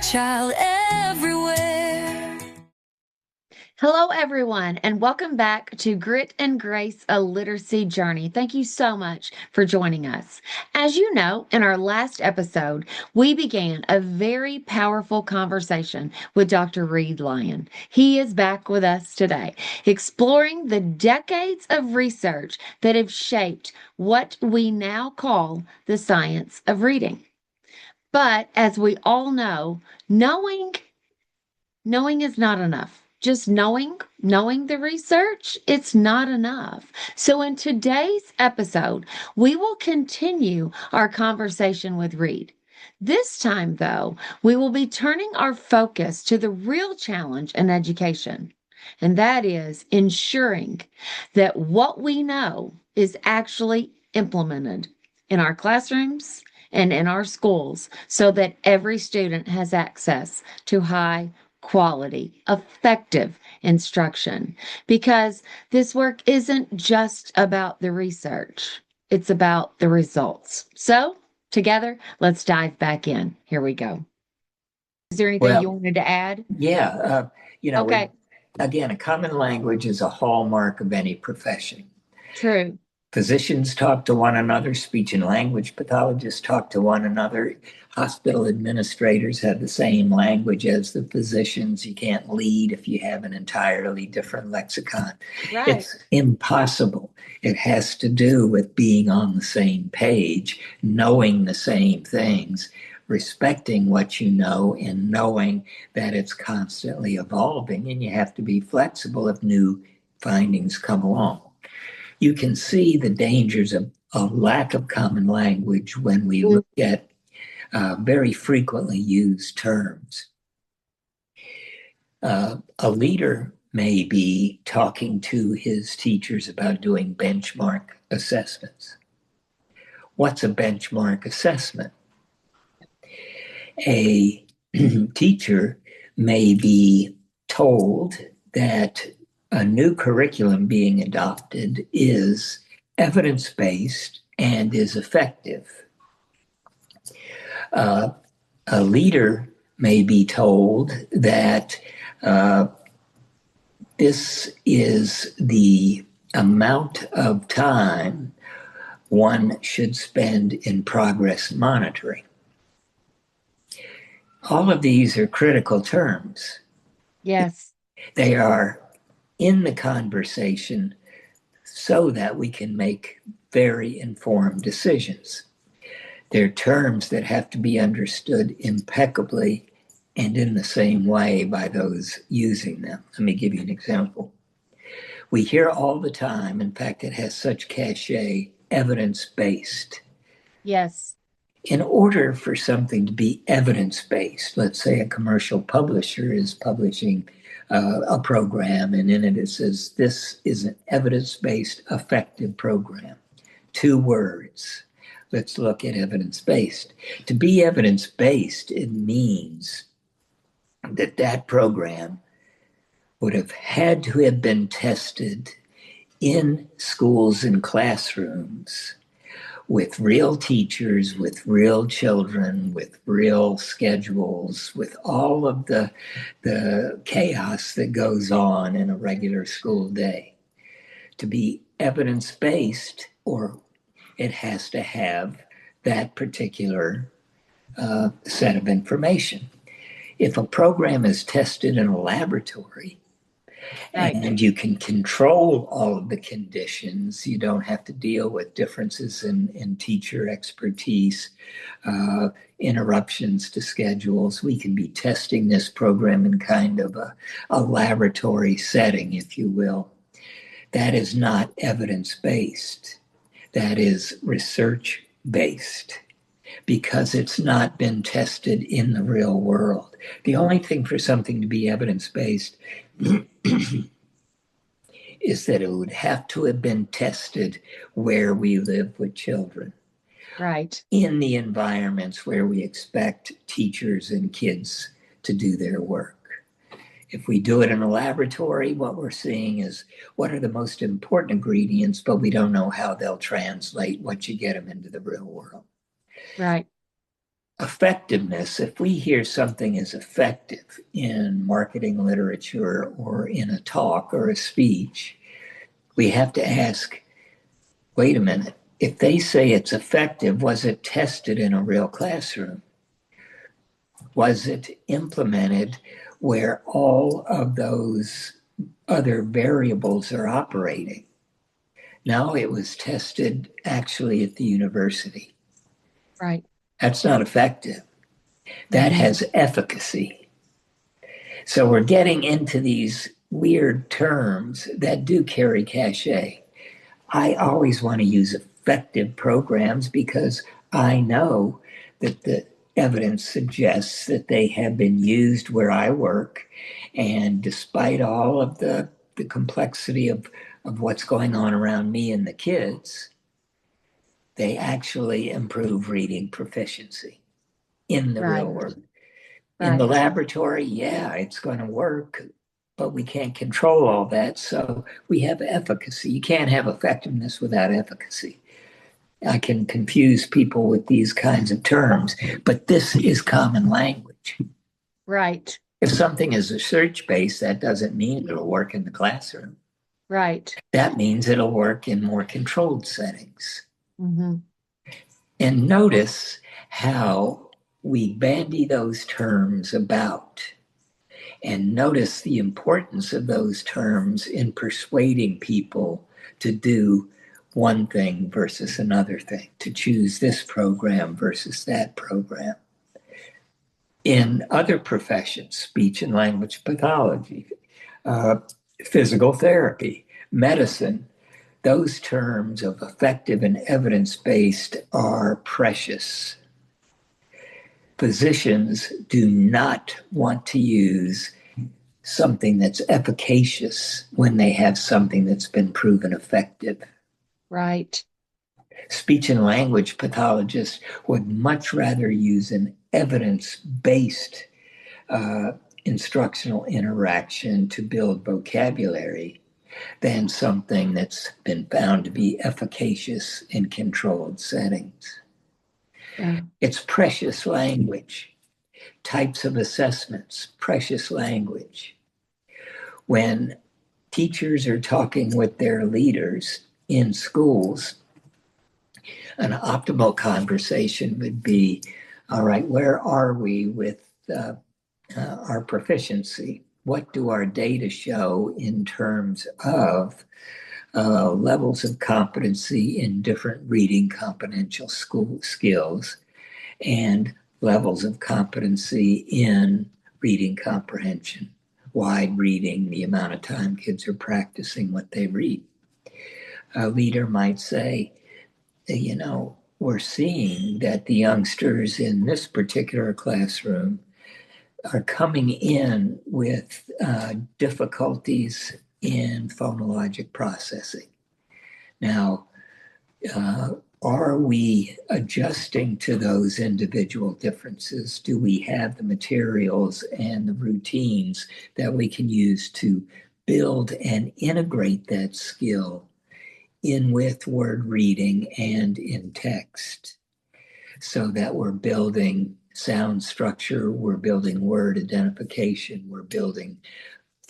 child everywhere. Hello, everyone, and welcome back to Grit and Grace, a literacy journey. Thank you so much for joining us. As you know, in our last episode, we began a very powerful conversation with Dr. Reid Lyon. He is back with us today, exploring the decades of research that have shaped what we now call the science of reading. But as we all know, knowing is not enough. Just knowing the research, it's not enough. So in today's episode, we will continue our conversation with Reid. This time, though, we will be turning our focus to the real challenge in education, and that is ensuring that what we know is actually implemented in our classrooms and in our schools so that every student has access to high quality, effective instruction. Because this work isn't just about the research, it's about the results. So, together, let's dive back in. Here we go. Is there anything you Well, wanted to add? yeah, Okay, again, a common language is a hallmark of any profession. true. Physicians talk to one another, speech and language pathologists talk to one another, hospital administrators have the same language as the physicians. You can't lead if you have an entirely different lexicon. Right. It's impossible. It has to do with being on the same page, knowing the same things, respecting what you know, and knowing that it's constantly evolving, and you have to be flexible if new findings come along. You can see the dangers of a lack of common language when we look at very frequently used terms. A leader may be talking to his teachers about doing benchmark assessments. What's a benchmark assessment? A teacher may be told that a new curriculum being adopted is evidence-based and is effective. A leader may be told that this is the amount of time one should spend in progress monitoring. All of these are critical terms. Yes. They are in the conversation so that we can make very informed decisions. They're terms that have to be understood impeccably and in the same way by those using them. Let me give you an example. We hear all the time, in fact, it has such cachet, evidence-based. Yes. In order for something to be evidence-based, let's say a commercial publisher is publishing a program, and in it says, this is an evidence-based effective program. 2 words. Let's look at evidence-based. To be evidence-based, it means that that program would have had to have been tested in schools and classrooms with real teachers, with real children, with real schedules, with all of the chaos that goes on in a regular school day. To be evidence-based, or it has to have that particular set of information. If a program is tested in a laboratory, Right. and you can control all of the conditions, you don't have to deal with differences in teacher expertise, interruptions to schedules. We can be testing this program in kind of a laboratory setting, if you will. That is not evidence-based. That is research-based, because it's not been tested in the real world. The only thing for something to be evidence-based is that it would have to have been tested where we live with children, Right. in the environments where we expect teachers and kids to do their work. If we do it in a laboratory, what we're seeing is what are the most important ingredients, but we don't know how they'll translate once you get them into the real world. Right. effectiveness, if we hear something is effective in marketing literature or in a talk or a speech, we have to ask, wait a minute, if they say it's effective, was it tested in a real classroom? Was it implemented where all of those other variables are operating? No, it was tested actually at the university. Right. That's not effective. That has efficacy. So we're getting into these weird terms that do carry cachet. I always want to use effective programs because I know that the evidence suggests that they have been used where I work. And despite all of the complexity of what's going on around me and the kids, they actually improve reading proficiency in the real Right. world. In the laboratory, yeah, it's going to work, but we can't control all that. So we have efficacy. You can't have effectiveness without efficacy. I can confuse people with these kinds of terms, but this is common language. Right. If something is research-based, that doesn't mean it'll work in the classroom. Right. That means it'll work in more controlled settings. Mm-hmm. And notice how we bandy those terms about. And notice the importance of those terms in persuading people to do one thing versus another thing, to choose this program versus that program. In other professions, speech and language pathology, physical therapy, medicine, those terms of effective and evidence-based are precious. Physicians do not want to use something that's efficacious when they have something that's been proven effective. Right. Speech and language pathologists would much rather use an evidence-based instructional interaction to build vocabulary than something that's been found to be efficacious in controlled settings. Yeah. It's precious language, types of assessments, precious language. When teachers are talking with their leaders in schools, an optimal conversation would be, all right, where are we with our proficiency? What do our data show in terms of levels of competency in different reading competential school skills and levels of competency in reading comprehension, wide reading, the amount of time kids are practicing what they read? A leader might say, you know, we're seeing that the youngsters in this particular classroom are coming in with difficulties in phonologic processing. Now, are we adjusting to those individual differences? Do we have the materials and the routines that we can use to build and integrate that skill in with word reading and in text, so that we're building sound structure, we're building word identification, we're building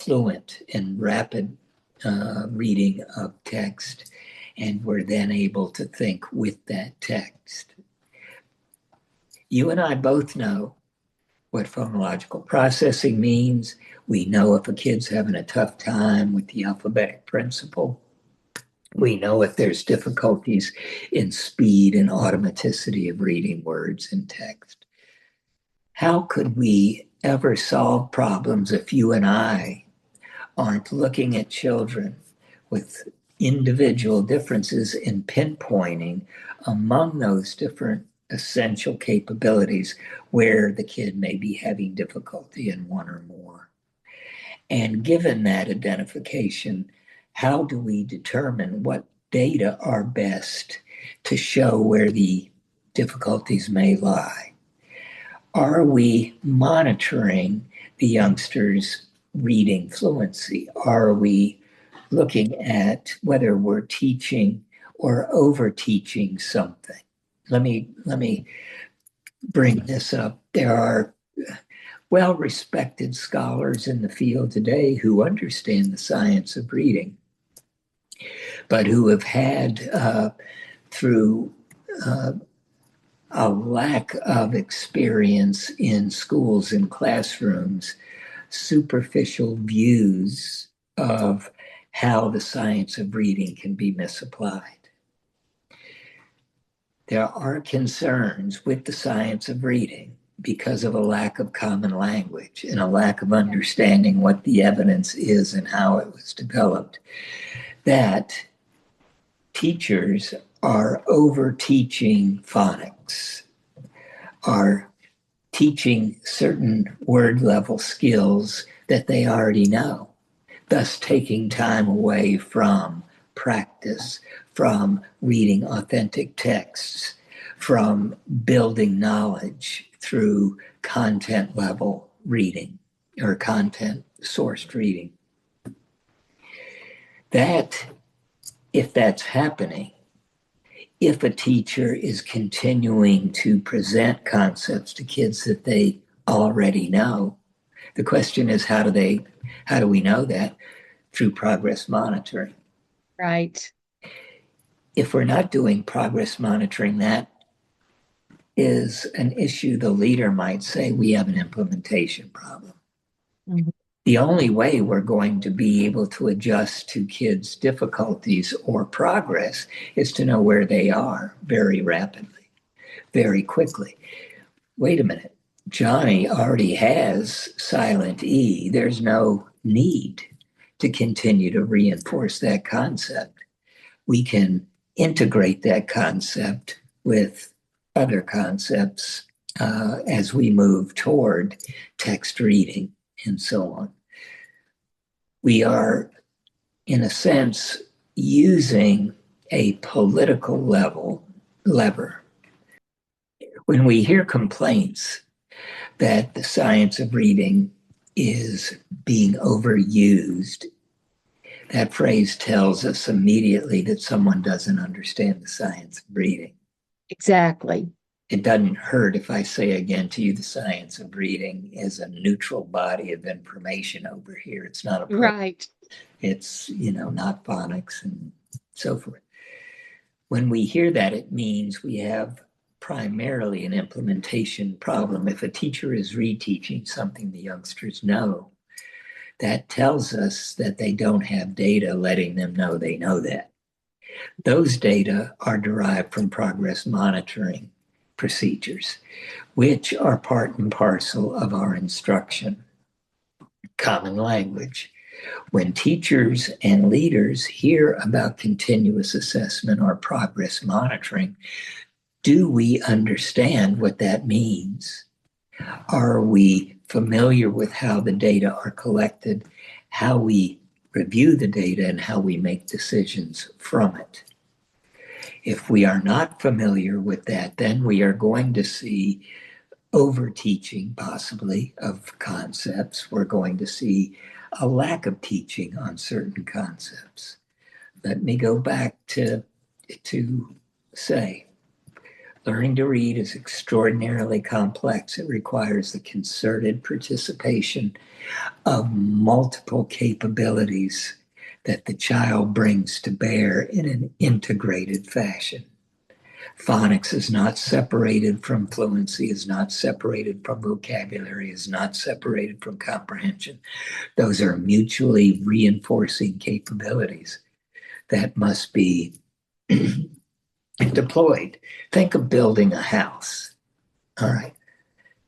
fluent and rapid reading of text, and we're then able to think with that text. You and I both know what phonological processing means. We know if a kid's having a tough time with the alphabetic principle. We know if there's difficulties in speed and automaticity of reading words in text. How could we ever solve problems if you and I aren't looking at children with individual differences and pinpointing among those different essential capabilities where the kid may be having difficulty in one or more? And given that identification, how do we determine what data are best to show where the difficulties may lie? Are we monitoring the youngsters' reading fluency? Are we looking at whether we're teaching or over teaching something? Let me bring this up. There are well-respected scholars in the field today who understand the science of reading, but who have had, through a lack of experience in schools and classrooms, superficial views of how the science of reading can be misapplied. There are concerns with the science of reading because of a lack of common language and a lack of understanding what the evidence is and how it was developed, that teachers are over teaching phonics, are teaching certain word level skills that they already know, thus taking time away from practice, from reading authentic texts, from building knowledge through content level reading or content sourced reading. That, if that's happening, if a teacher is continuing to present concepts to kids that they already know, the question is, how do we know that? Through progress monitoring. Right. If we're not doing progress monitoring, that is an issue the leader might say we have an implementation problem. Mhm. The only way we're going to be able to adjust to kids' difficulties or progress is to know where they are very rapidly, very quickly. Wait a minute, Johnny already has silent E. There's no need to continue to reinforce that concept. We can integrate that concept with other concepts as we move toward text reading and so on. We are, in a sense, using a political lever. When we hear complaints that the science of reading is being overused, that phrase tells us immediately that someone doesn't understand the science of reading. Exactly. It doesn't hurt if I say again to you, the science of reading is a neutral body of information over here. It's not a program. Right. It's, not phonics and so forth. When we hear that, it means we have primarily an implementation problem. If a teacher is reteaching something the youngsters know, that tells us that they don't have data letting them know they know that. Those data are derived from progress monitoring procedures, which are part and parcel of our instruction. Common language. When teachers and leaders hear about continuous assessment or progress monitoring, do we understand what that means? Are we familiar with how the data are collected, how we review the data, and how we make decisions from it? If we are not familiar with that, then we are going to see over-teaching, possibly, of concepts. We're going to see a lack of teaching on certain concepts. Let me go back to say, learning to read is extraordinarily complex. It requires the concerted participation of multiple capabilities that the child brings to bear in an integrated fashion. Phonics is not separated from fluency, is not separated from vocabulary, is not separated from comprehension. Those are mutually reinforcing capabilities that must be deployed. Think of building a house. All right.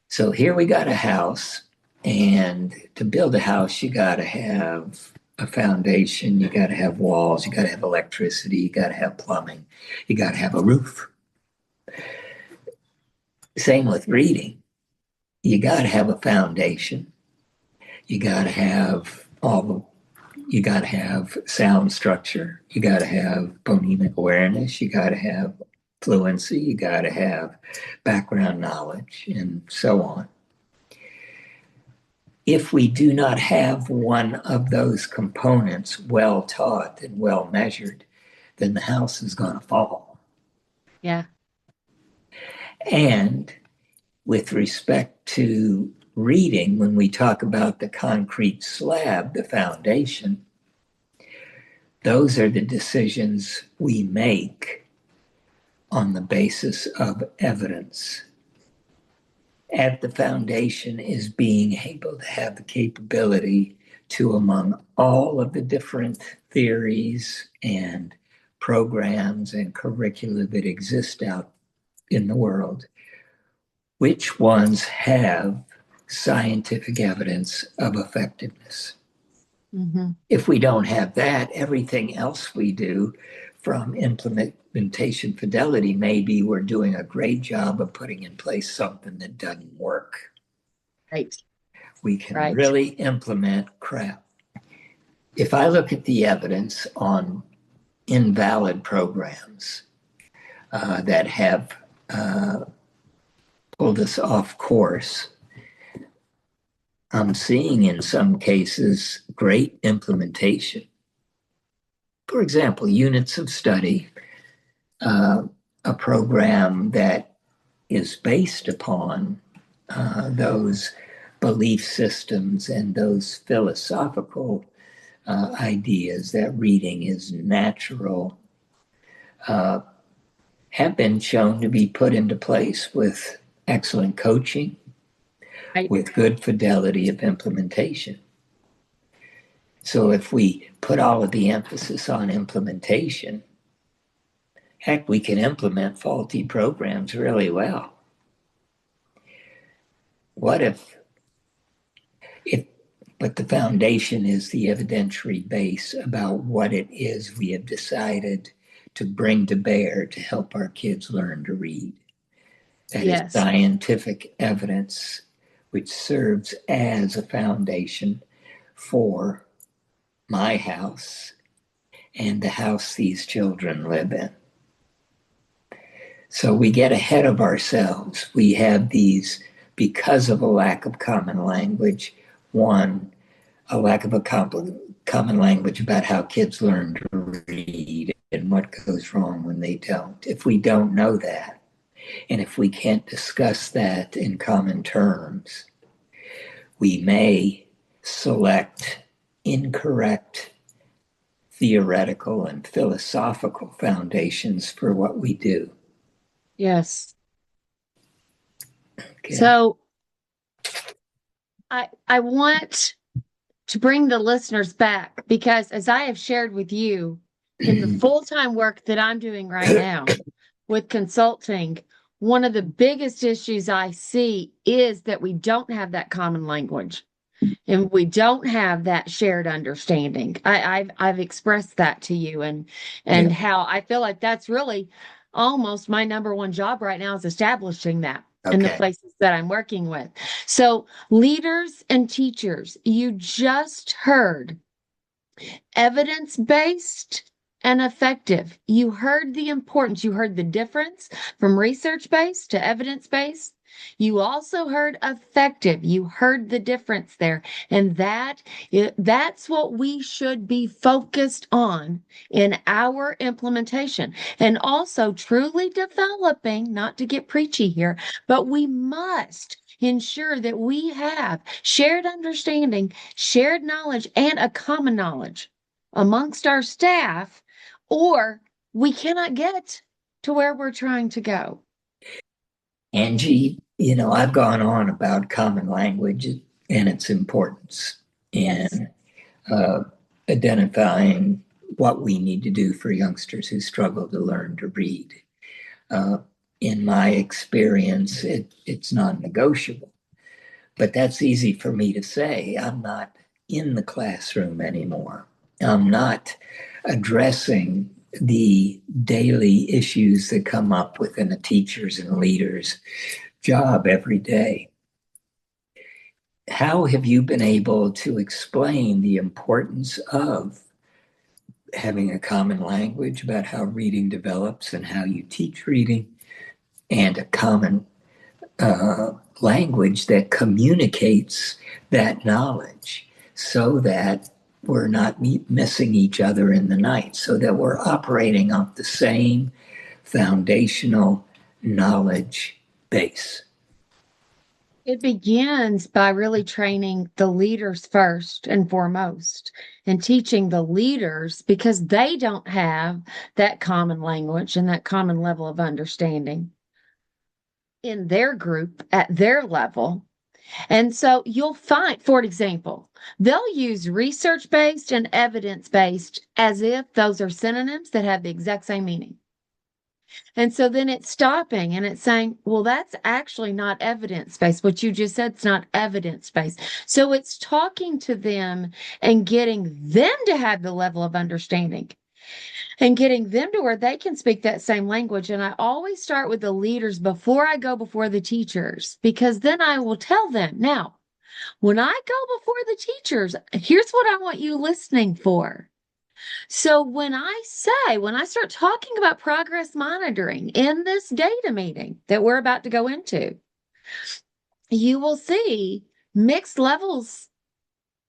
So here we got a house, and to build a house, you got to have a foundation, you got to have walls, you got to have electricity, you got to have plumbing, you got to have a roof. Same with reading. You got to have a foundation. You got to have you got to have sound structure. You got to have phonemic awareness. You got to have fluency. You got to have background knowledge and so on. If we do not have one of those components well taught and well measured, then the house is going to fall. Yeah. And with respect to reading, when we talk about the concrete slab, the foundation, those are the decisions we make on the basis of evidence. At the foundation is being able to have the capability to, among all of the different theories and programs and curricula that exist out in the world, which ones have scientific evidence of effectiveness. Mm-hmm. If we don't have that, everything else we do, from implementation fidelity, maybe we're doing a great job of putting in place something that doesn't work. Right. We can Right. really implement crap. If I look at the evidence on invalid programs that have pulled us off course, I'm seeing in some cases great implementation. For example, units of study, a program that is based upon those belief systems and those philosophical ideas that reading is natural, have been shown to be put into place with excellent coaching, Right. with good fidelity of implementation. So if we put all of the emphasis on implementation, heck, we can implement faulty programs really well. What if but the foundation is the evidentiary base about what it is we have decided to bring to bear to help our kids learn to read. That is Yes. scientific evidence, which serves as a foundation for my house and the house these children live in. So we get ahead of ourselves. We have these, because of a lack of common language, one, a lack of a common language about how kids learn to read and what goes wrong when they don't. If we don't know that, and if we can't discuss that in common terms, we may select incorrect theoretical and philosophical foundations for what we do. Yes. Okay. So I want to bring the listeners back because, as I have shared with you, in the full-time work that I'm doing right now with consulting, one of the biggest issues I see is that we don't have that common language and we don't have that shared understanding. I've expressed that to you and Yeah. how I feel like that's really almost my number one job right now is establishing that in the Okay. places that I'm working with. So leaders and teachers, you just heard evidence-based and effective. You heard the importance. You heard the difference from research-based to evidence-based. You also heard effective. You heard the difference there. And that's what we should be focused on in our implementation. And also truly developing, not to get preachy here, but we must ensure that we have shared understanding, shared knowledge, and a common knowledge amongst our staff, or we cannot get to where we're trying to go. Angie, I've gone on about common language and its importance in identifying what we need to do for youngsters who struggle to learn to read. In my experience, it's non-negotiable. But that's easy for me to say. I'm not in the classroom anymore. I'm not addressing the daily issues that come up within a teacher's and leader's job every day. How have you been able to explain the importance of having a common language about how reading develops and how you teach reading, and a common language that communicates that knowledge so that we're not missing each other in the night, so that we're operating off the same foundational knowledge base? It begins by really training the leaders first and foremost and teaching the leaders because they don't have that common language and that common level of understanding in their group at their level. And so you'll find, for example, they'll use research based and evidence based as if those are synonyms that have the exact same meaning. And so then it's stopping and it's saying, well, that's actually not evidence based. What you just said is not evidence based. So it's talking to them and getting them to have the level of understanding and getting them to where they can speak that same language. And I always start with the leaders before I go before the teachers, because then I will tell them, now, when I go before the teachers, here's what I want you listening for. So when I start talking about progress monitoring in this data meeting that we're about to go into, you will see mixed levels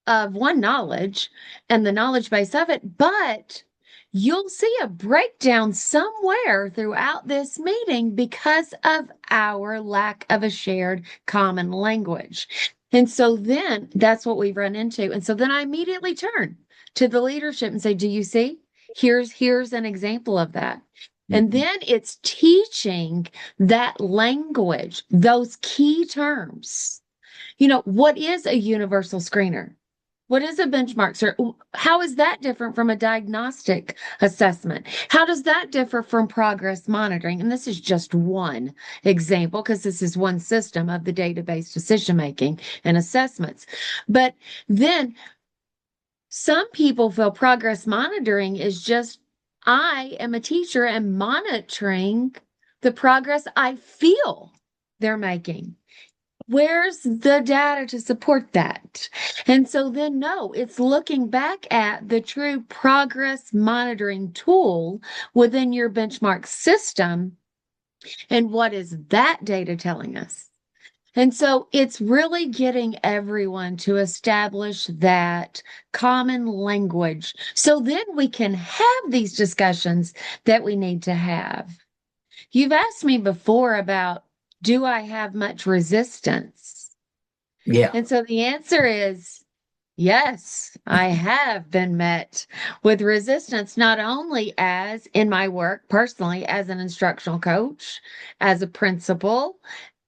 of one knowledge and the knowledge base of it, but you'll see a breakdown somewhere throughout this meeting because of our lack of a shared common language. And so then that's what we run into. And so then I immediately turn to the leadership and say, do you see? Here's an example of that. And Mhm. then it's teaching that language, those key terms. What is a universal screener? What is a benchmark, sir? How is that different from a diagnostic assessment? How does that differ from progress monitoring? And this is just one example because this is one system of the database decision making and assessments. But then some people feel progress monitoring is just, I am a teacher and monitoring the progress I feel they're making. Where's the data to support that? And so then, no, it's looking back at the true progress monitoring tool within your benchmark system. And what is that data telling us? And so it's really getting everyone to establish that common language. So then we can have these discussions that we need to have. You've asked me before about, do I have much resistance? Yeah, And so the answer is yes, I have been met with resistance, not only as in my work personally as an instructional coach, as a principal,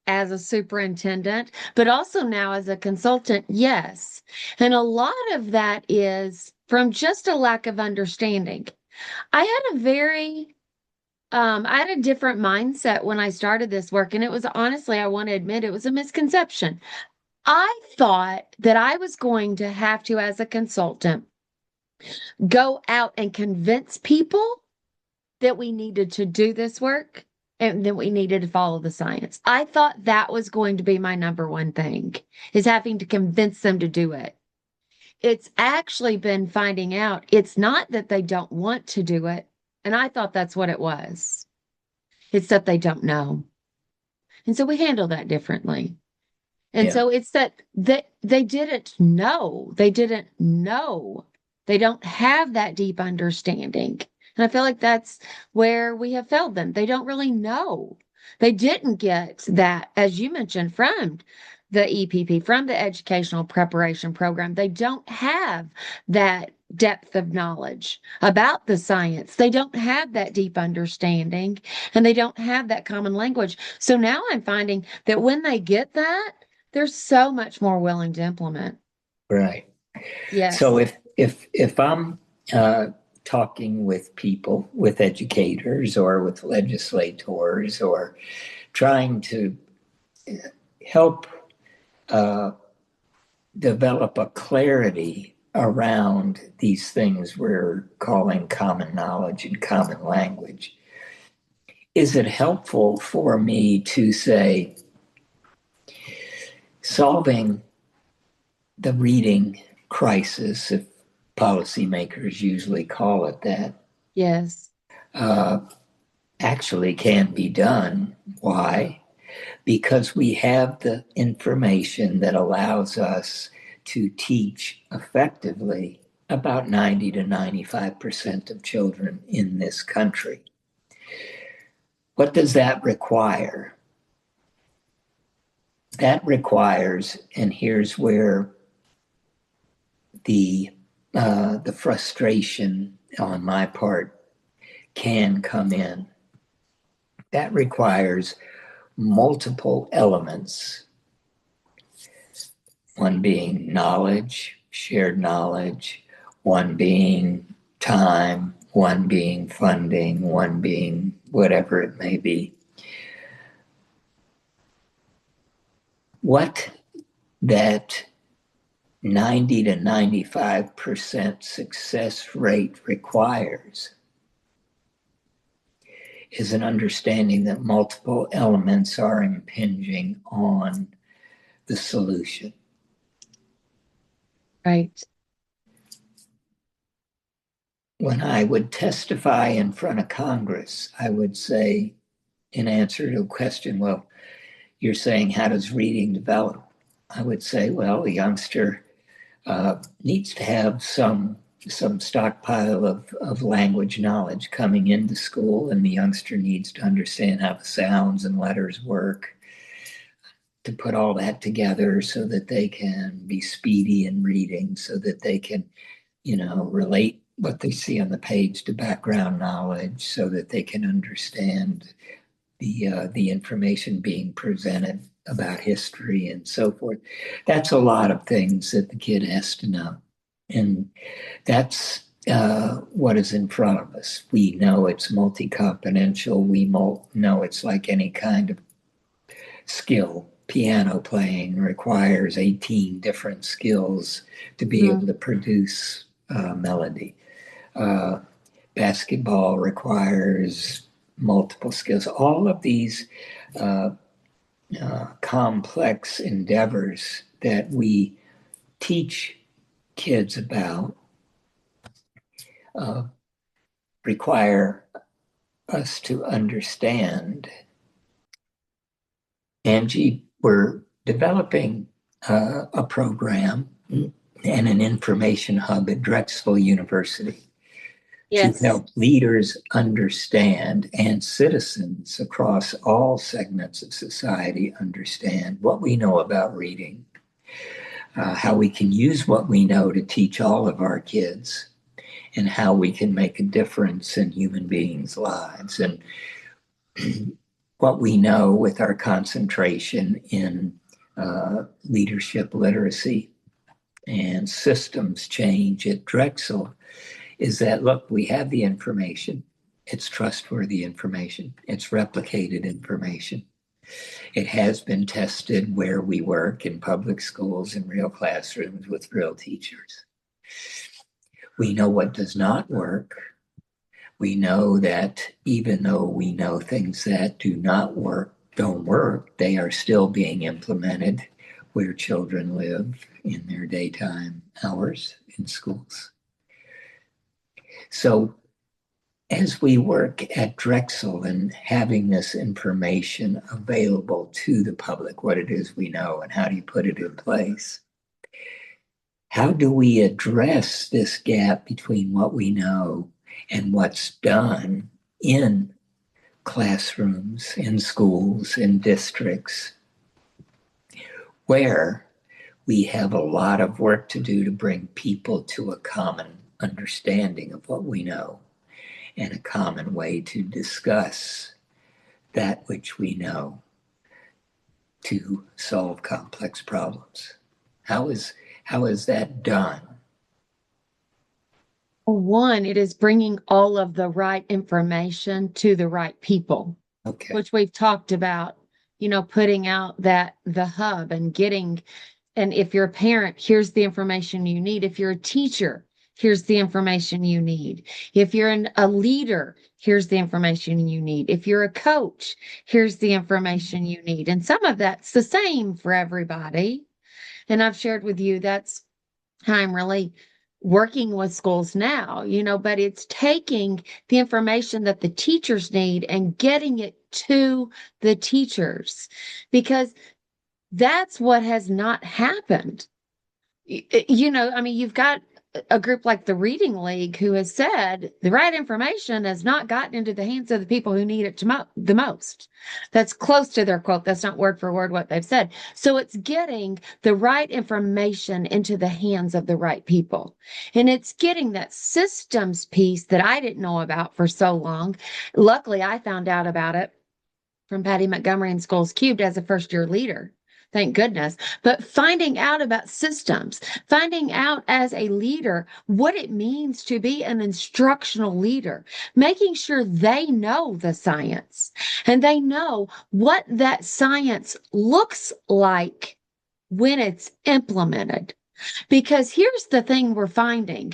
as a superintendent, but also now as a consultant. Yes. And a lot of that is from just a lack of understanding. I had a very I had a different mindset when I started this work, and it was honestly, I want to admit, it was a misconception. I thought that I was going to have to, as a consultant, go out and convince people that we needed to do this work and that we needed to follow the science. I thought that was going to be my number one thing, is having to convince them to do it. It's actually been finding out it's not that they don't want to do it. And I thought that's what it was. It's that they don't know. And so we handle that differently. And yeah, so it's that they didn't know. They didn't know. They don't have that deep understanding. And I feel like that's where we have failed them. They don't really know. They didn't get that, as you mentioned, from the EPP, from the educational preparation program. They don't have that depth of knowledge about the science. They don't have that deep understanding and they don't have that common language. So now I'm finding that when they get that, they're so much more willing to implement. right. So Yes. if I'm talking with people, with educators or with legislators, or trying to help uh, develop a clarity around these things we're calling common knowledge and common language, is it helpful for me to say solving the reading crisis, if policymakers usually call it that, Yes. uh, actually can be done? Why? Because we have the information that allows us to teach effectively about 90 to 95% of children in this country. What does that require? that requires, and here's where the frustration on my part can come in. That requires multiple elements, one being knowledge, shared knowledge, one being time, one being funding, one being whatever it may be. What that 90 to 95% success rate requires is an understanding that multiple elements are impinging on the solution. Right. When I would testify in front of Congress, I would say, in answer to a question, well, you're saying, how does reading develop? I would say, well, a youngster needs to have some stockpile of language knowledge coming into school, and the youngster needs to understand how the sounds and letters work, to put all that together so that they can be speedy in reading, so that they can, relate what they see on the page to background knowledge, so that they can understand the information being presented about history and so forth. That's a lot of things that the kid has to know. And that's what is in front of us. We know it's multi-componential. We know it's like any kind of skill. Piano playing requires 18 different skills to be able to produce melody. Basketball requires multiple skills. All of these complex endeavors that we teach kids about require us to understand. Angie, we're developing a program and an information hub at Drexel University to help leaders understand and citizens across all segments of society understand what we know about reading, how we can use what we know to teach all of our kids, and how we can make a difference in human beings' lives. And what we know with our concentration in leadership literacy and systems change at Drexel is that, look, we have the information. It's trustworthy information. It's replicated information. It has been tested where we work in public schools, in real classrooms with real teachers. We know what does not work. We know that even though we know things that do not work, don't work, they are still being implemented where children live in their daytime hours in schools. So as we work at Drexel and having this information available to the public, what it is we know and how do you put it in place, how do we address this gap between what we know and what's done in classrooms, in schools, in districts, where we have a lot of work to do to bring people to a common understanding of what we know and a common way to discuss that which we know to solve complex problems. How is that done? One, it is bringing all of the right information to the right people, which we've talked about, putting out the hub and getting, and if you're a parent, here's the information you need. If you're a teacher, here's the information you need. If you're a leader, here's the information you need. If you're a coach, here's the information you need. And some of that's the same for everybody. And I've shared with you, that's how I'm really working with schools now, but it's taking the information that the teachers need and getting it to the teachers, because that's what has not happened. You've got a group like the Reading League who has said the right information has not gotten into the hands of the people who need it the most. That's close to their quote. That's not word for word what they've said. So it's getting the right information into the hands of the right people. And it's getting that systems piece that I didn't know about for so long. Luckily, I found out about it from Patty Montgomery in Schools Cubed as a first year leader. Thank goodness. But finding out about systems, finding out as a leader what it means to be an instructional leader, making sure they know the science and they know what that science looks like when it's implemented. Because here's the thing we're finding,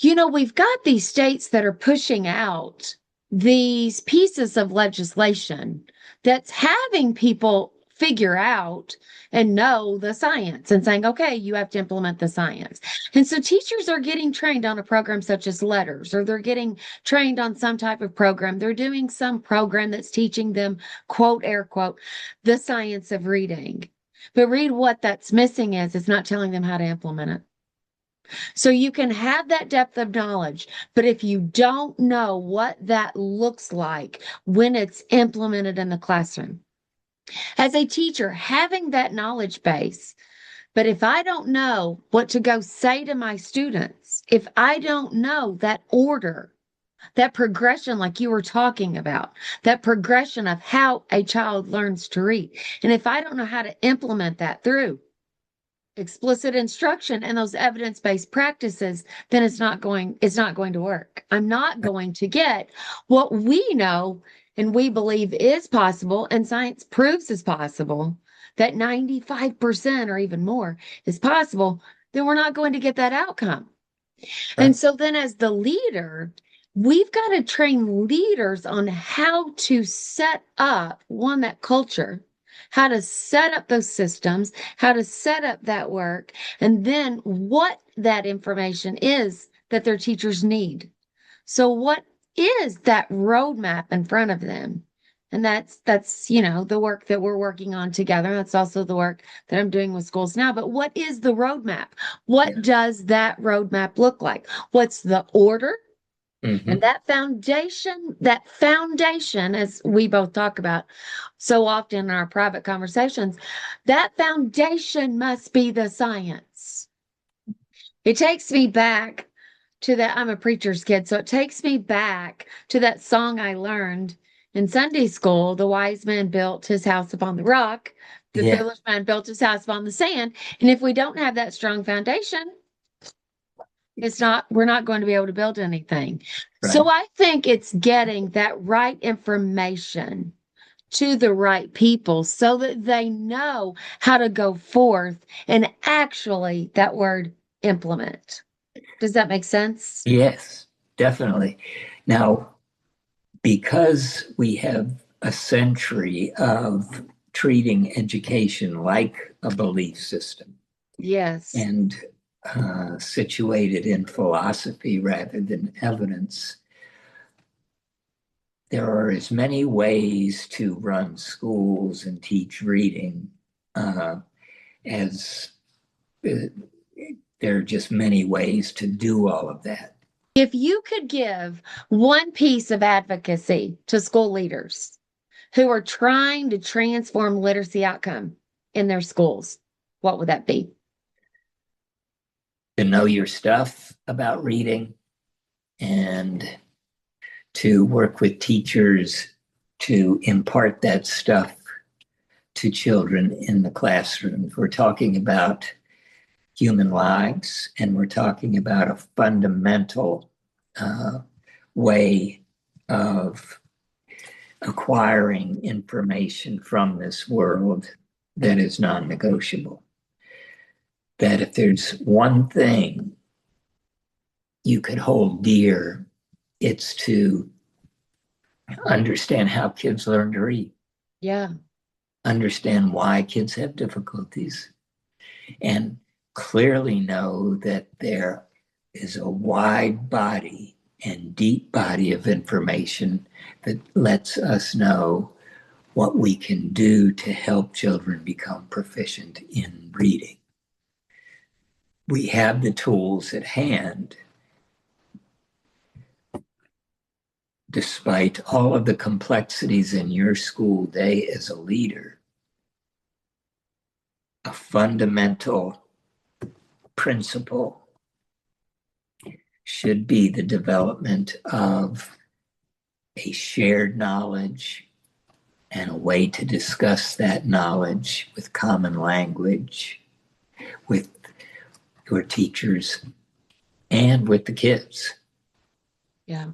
we've got these states that are pushing out these pieces of legislation that's having people figure out and know the science and saying, okay, you have to implement the science. And so teachers are getting trained on a program such as letters, or they're getting trained on some type of program. They're doing some program that's teaching them, quote, air quote, the science of reading. But read what that's missing is it's not telling them how to implement it. So you can have that depth of knowledge, but if you don't know what that looks like when it's implemented in the classroom, as a teacher, having that knowledge base, but if I don't know what to go say to my students, if I don't know that order, that progression, like you were talking about, that progression of how a child learns to read, and if I don't know how to implement that through explicit instruction and those evidence-based practices, then it's not going to work. I'm not going to get what we know and we believe is possible and science proves is possible, that 95% or even more is possible, then we're not going to get that outcome. And so then as the leader, we've got to train leaders on how to set up that culture, how to set up those systems, how to set up that work, and then what that information is that their teachers need. So what is that roadmap in front of them? And that's the work that we're working on together. That's also the work that I'm doing with schools now. But what is the roadmap? What does that roadmap look like? What's the order? And that foundation, as we both talk about so often in our private conversations, that foundation must be the science. It takes me back to that. I'm a preacher's kid, so it takes me back to that song I learned in Sunday school. The wise man built his house upon the rock. The foolish man built his house upon the sand. And if we don't have that strong foundation, we're not going to be able to build anything. Right. So I think it's getting that right information to the right people so that they know how to go forth and actually, that word, implement. Does that make sense? Yes, definitely. Now, because we have a century of treating education like a belief system. Yes. And situated in philosophy rather than evidence, there are as many ways to run schools and teach reading as there are just many ways to do all of that. If you could give one piece of advocacy to school leaders who are trying to transform literacy outcome in their schools, what would that be? To know your stuff about reading and to work with teachers to impart that stuff to children in the classroom. We're talking about human lives, and we're talking about a fundamental way of acquiring information from this world that is non-negotiable. That if there's one thing you could hold dear, it's to understand how kids learn to read. Yeah. Understand why kids have difficulties, and clearly know that there is a wide body and deep body of information that lets us know what we can do to help children become proficient in reading. we have the tools at hand, despite all of the complexities in your school day as a leader. A fundamental principle should be the development of a shared knowledge and a way to discuss that knowledge with common language, with your teachers, and with the kids. Yeah.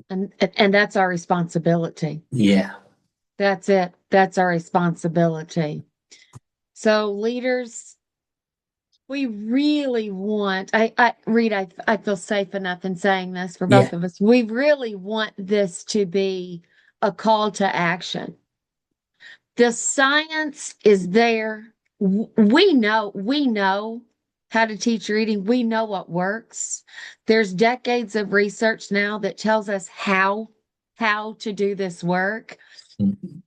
And that's our responsibility. Yeah. That's it. That's our responsibility. So leaders, we really want, Reid, I feel safe enough in saying this for both Yeah. of us. We really want this to be a call to action. The science is there. We know how to teach reading. We know what works. There's decades of research now that tells us how to do this work. Mhm.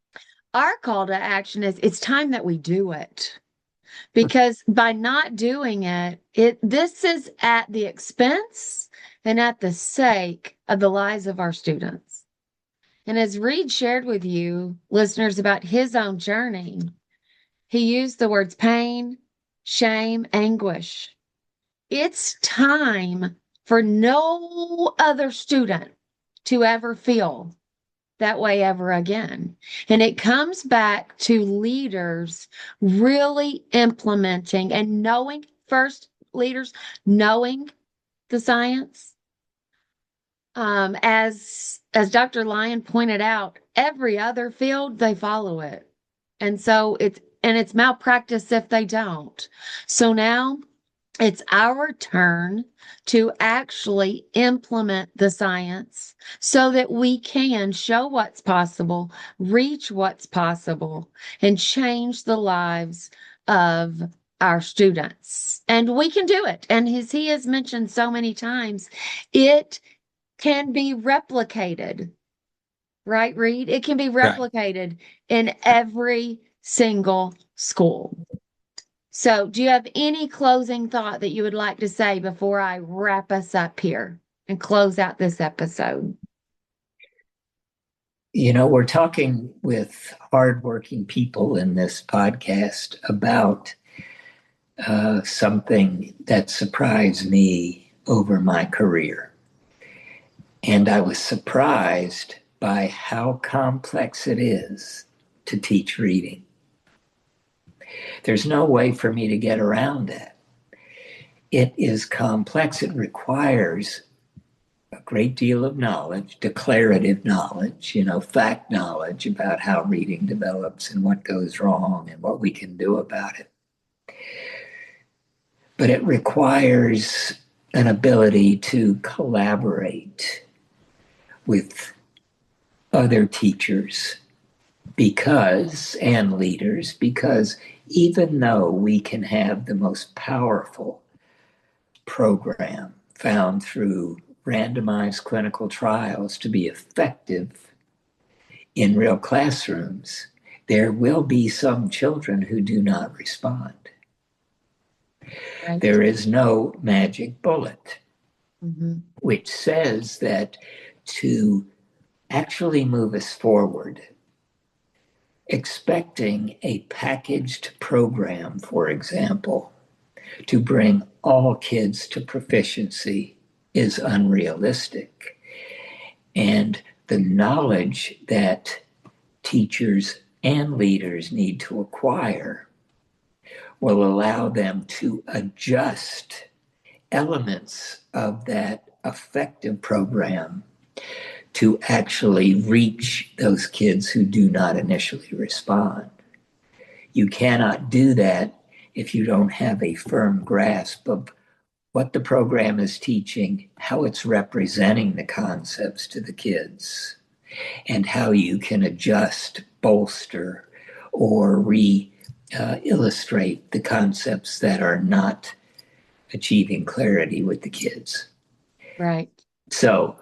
Our call to action is it's time that we do it. Because by not doing it, this is at the expense and at the sake of the lives of our students. And as Reid shared with you, listeners, about his own journey, he used the words pain, shame, anguish. It's time for no other student to ever feel that way ever again. And it comes back to leaders really implementing and knowing, first, leaders knowing the science. As Dr. Lyon pointed out, every other field they follow it. And so it's malpractice if they don't. So now it's our turn to actually implement the science so that we can show what's possible, reach what's possible, and change the lives of our students. And we can do it. And as he has mentioned so many times, it can be replicated, right, Reid? It can be Right. replicated in every single school. So, do you have any closing thought that you would like to say before I wrap us up here and close out this episode? We're talking with hardworking people in this podcast about something that surprised me over my career. And I was surprised by how complex it is to teach reading. There's no way for me to get around that. It is complex. It requires a great deal of knowledge, declarative knowledge, fact knowledge about how reading develops and what goes wrong and what we can do about it. But it requires an ability to collaborate with other teachers and leaders, because even though we can have the most powerful program found through randomized clinical trials to be effective in real classrooms, there will be some children who do not respond. Right. There is no magic bullet, Mm-hmm. which says that to actually move us forward, expecting a packaged program, for example, to bring all kids to proficiency is unrealistic. And the knowledge that teachers and leaders need to acquire will allow them to adjust elements of that effective program to actually reach those kids who do not initially respond. You cannot do that if you don't have a firm grasp of what the program is teaching, how it's representing the concepts to the kids, and how you can adjust, bolster, or illustrate the concepts that are not achieving clarity with the kids. Right. So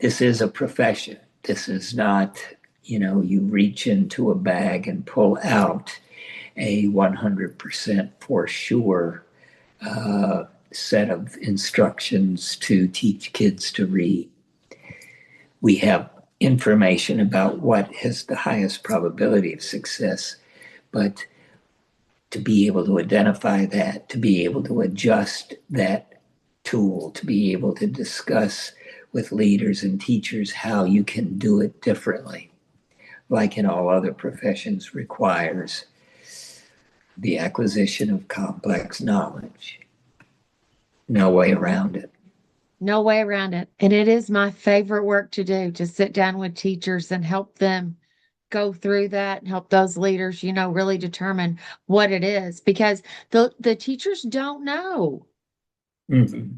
this is a profession. This is not, you reach into a bag and pull out a 100% for sure set of instructions to teach kids to read. We have information about what has the highest probability of success, but to be able to identify that, to be able to adjust that tool, to be able to discuss with leaders and teachers how you can do it differently, like in all other professions, requires the acquisition of complex knowledge. No way around it. No way around it. And it is my favorite work to do, to sit down with teachers and help them go through that and help those leaders, really determine what it is, because the teachers don't know. Mm-hmm.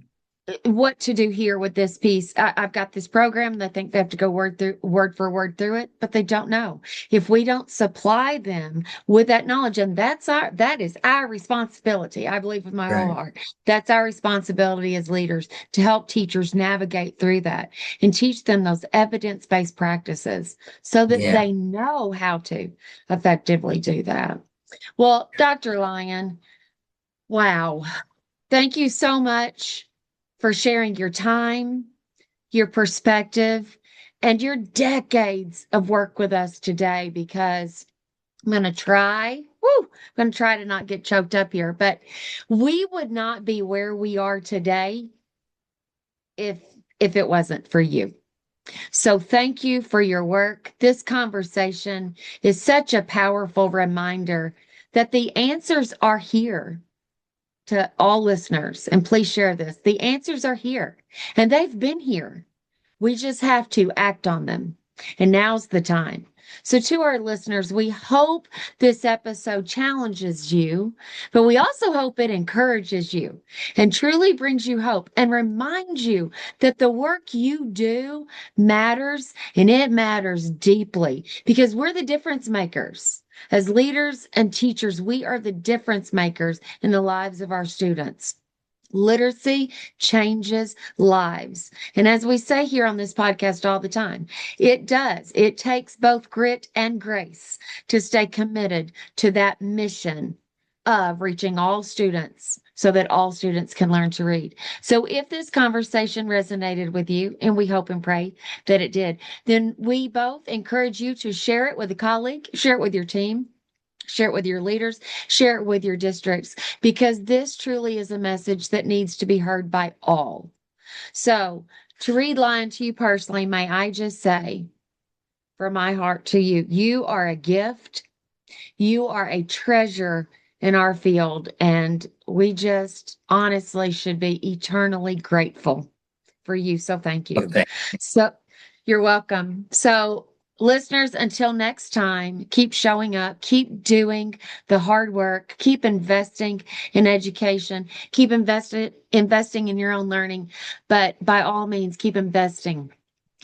What to do here with this piece. I've got this program. They think they have to go word for word through it, but they don't know. If we don't supply them with that knowledge, and that is our responsibility. I believe with my whole heart, that's our responsibility as leaders to help teachers navigate through that and teach them those evidence-based practices so that they know how to effectively do that. Well, Dr. Lyon, wow. Thank you so much for sharing your time, your perspective, and your decades of work with us today, because I'm going to try to not get choked up here, but we would not be where we are today if it wasn't for you. So thank you for your work. This conversation is such a powerful reminder that the answers are here. To all listeners, and please share this. The answers are here, and they've been here. We just have to act on them, and now's the time. So to our listeners, we hope this episode challenges you, but we also hope it encourages you and truly brings you hope and reminds you that the work you do matters, and it matters deeply, because we're the difference makers. As leaders and teachers, we are the difference makers in the lives of our students. Literacy changes lives. And as we say here on this podcast all the time, it does. It takes both grit and grace to stay committed to that mission of reaching all students so that all students can learn to read. So if this conversation resonated with you, and we hope and pray that it did, then we both encourage you to share it with a colleague, share it with your team, share it with your leaders, share it with your districts, because this truly is a message that needs to be heard by all. So to Reid Lyon, to you personally, may I just say from my heart to you, you are a gift. You are a treasure in our field, and we just honestly should be eternally grateful for you. So thank you. Okay. So you're welcome. So listeners, until next time, keep showing up, keep doing the hard work, keep investing in education, keep investing in your own learning, but by all means, keep investing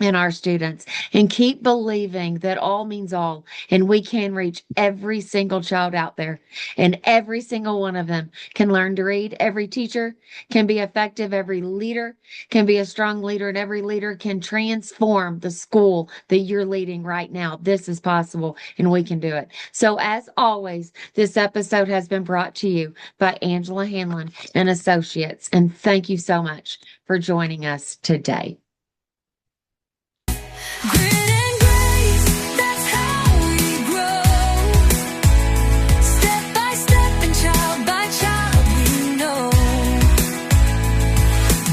in our students, and keep believing that all means all, and we can reach every single child out there, and every single one of them can learn to read. Every teacher can be effective. Every leader can be a strong leader, and every leader can transform the school that you're leading right now. This is possible, and we can do it. So as always, this episode has been brought to you by Angela Hanlin and Associates, and thank you so much for joining us today. Grit and grace, that's how we grow. Step by step and child by child we know.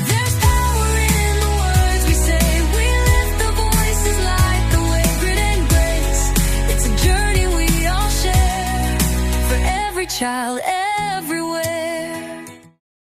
There's power in the words we say. We lift the voices like the way. Grit and grace, it's a journey we all share. For every child,